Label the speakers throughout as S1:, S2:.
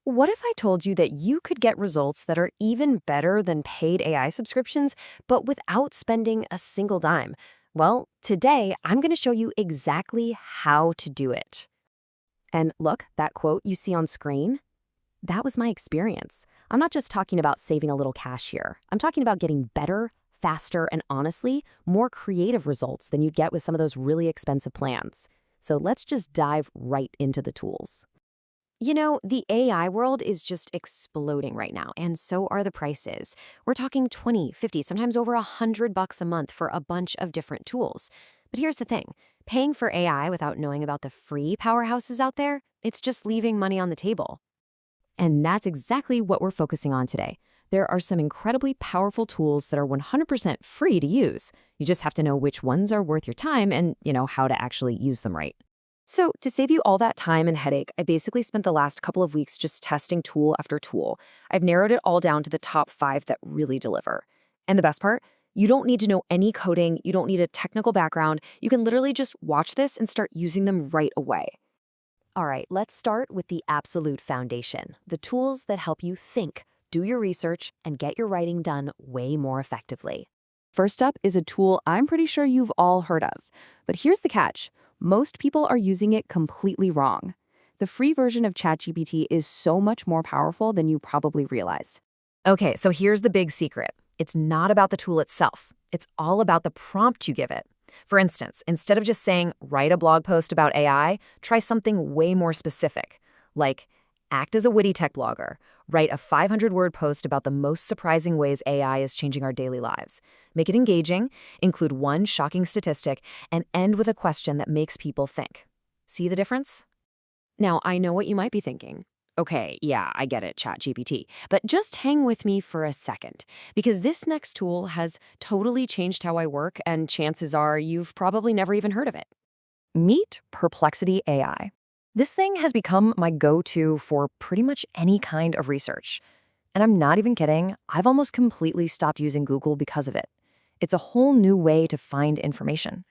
S1: What if I told you that you could get results that are even better than paid AI subscriptions, but without spending a single dime? Well, today I'm going to show you exactly how to do it. And look, that quote you see on screen, that was my experience. I'm not just talking about saving a little cash here. I'm talking about getting better, faster, and honestly, more creative results than you'd get with some of those really expensive plans. So let's just dive right into the tools. You know, the AI world is just exploding right now, and so are the prices. We're talking 20, 50, sometimes over $100 a month for a bunch of different tools. But here's the thing, paying for AI without knowing about the free powerhouses out there, it's just leaving money on the table. And that's exactly what we're focusing on today. There are some incredibly powerful tools that are 100% free to use. You just have to know which ones are worth your time and, how to actually use them right. So to save you all that time and headache, I basically spent the last couple of weeks just testing tool after tool. I've narrowed it all down to the top 5 that really deliver. And the best part? You don't need to know any coding, you don't need a technical background. You can literally just watch this and start using them right away. All right, let's start with the absolute foundation, the tools that help you think, do your research, and get your writing done way more effectively. First up is a tool I'm pretty sure you've all heard of. But here's the catch. Most people are using it completely wrong. The free version of ChatGPT is so much more powerful than you probably realize. Okay, so here's the big secret. It's not about the tool itself. It's all about the prompt you give it. For instance, instead of just saying, write a blog post about AI, try something way more specific, like act as a witty tech blogger, write a 500-word post about the most surprising ways AI is changing our daily lives. Make it engaging, include one shocking statistic, and end with a question that makes people think. See the difference? Now, I know what you might be thinking. Okay, yeah, I get it, ChatGPT. But just hang with me for a second, because this next tool has totally changed how I work, and chances are you've probably never even heard of it. Meet Perplexity AI. This thing has become my go-to for pretty much any kind of research. And I'm not even kidding, I've almost completely stopped using Google because of it. It's a whole new way to find information.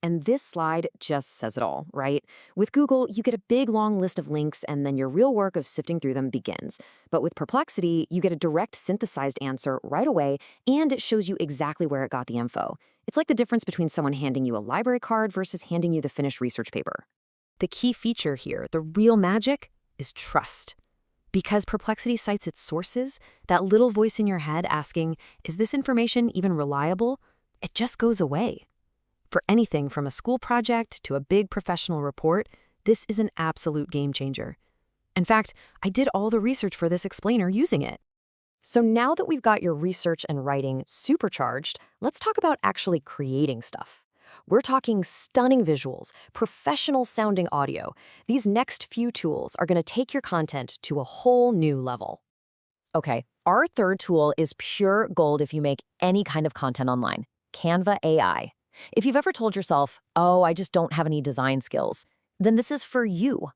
S1: And this slide just says it all, right? With Google, you get a big long list of links and then your real work of sifting through them begins. But with Perplexity, you get a direct synthesized answer right away and it shows you exactly where it got the info. It's like the difference between someone handing you a library card versus handing you the finished research paper. The key feature here, the real magic, is trust. Because Perplexity cites its sources, that little voice in your head asking, is this information even reliable? It just goes away. For anything from a school project to a big professional report, this is an absolute game changer. In fact, I did all the research for this explainer using it. So now that we've got your research and writing supercharged, let's talk about actually creating stuff. We're talking stunning visuals, professional-sounding audio. These next few tools are going to take your content to a whole new level. Okay, our third tool is pure gold if you make any kind of content online, Canva AI. If you've ever told yourself, oh, I just don't have any design skills, then this is for you.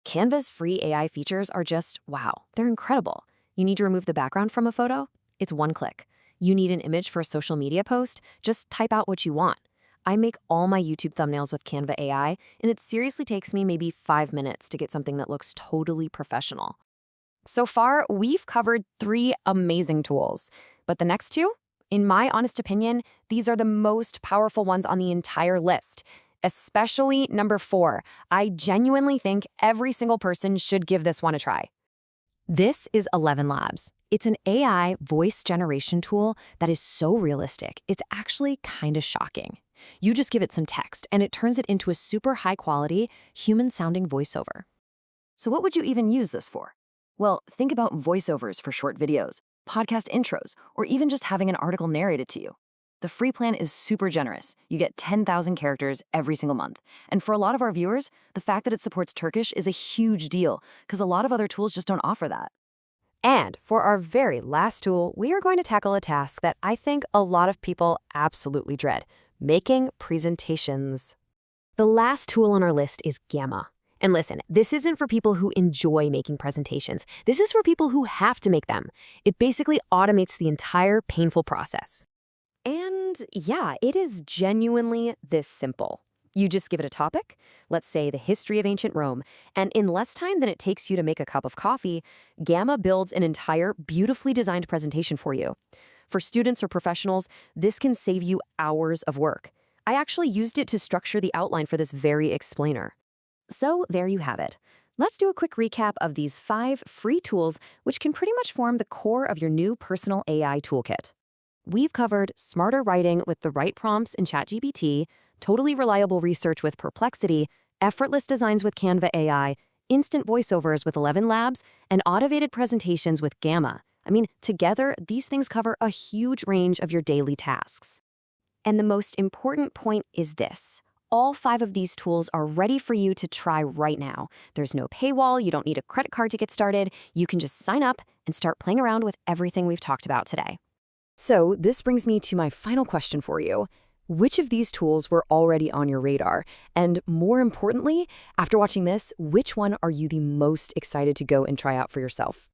S1: Canva's free AI features are just, wow, they're incredible. You need to remove the background from a photo? It's one click. You need an image for a social media post? Just type out what you want. I make all my YouTube thumbnails with Canva AI, and it seriously takes me maybe 5 minutes to get something that looks totally professional. So far, we've covered 3 amazing tools, but the next 2? In my honest opinion, these are the most powerful ones on the entire list, especially number 4. I genuinely think every single person should give this one a try. This is ElevenLabs. It's an AI voice generation tool that is so realistic, it's actually kind of shocking. You just give it some text, and it turns it into a super high-quality, human-sounding voiceover. So what would you even use this for? Well, think about voiceovers for short videos, podcast intros, or even just having an article narrated to you. The free plan is super generous. You get 10,000 characters every single month. And for a lot of our viewers, the fact that it supports Turkish is a huge deal, because a lot of other tools just don't offer that. And for our very last tool, we are going to tackle a task that I think a lot of people absolutely dread, making presentations. The last tool on our list is Gamma. And listen, this isn't for people who enjoy making presentations. This is for people who have to make them. It basically automates the entire painful process. And yeah, it is genuinely this simple. You just give it a topic, let's say the history of ancient Rome, and in less time than it takes you to make a cup of coffee, Gamma builds an entire beautifully designed presentation for you. For students or professionals, this can save you hours of work. I actually used it to structure the outline for this very explainer. So there you have it. Let's do a quick recap of these 5 free tools which can pretty much form the core of your new personal AI toolkit. We've covered smarter writing with the right prompts in ChatGPT, totally reliable research with Perplexity, effortless designs with Canva AI, instant voiceovers with 11 Labs, and automated presentations with Gamma. I mean, together, these things cover a huge range of your daily tasks. And the most important point is this. All 5 of these tools are ready for you to try right now. There's no paywall, you don't need a credit card to get started. You can just sign up and start playing around with everything we've talked about today. So this brings me to my final question for you. Which of these tools were already on your radar? And more importantly, after watching this, which one are you the most excited to go and try out for yourself?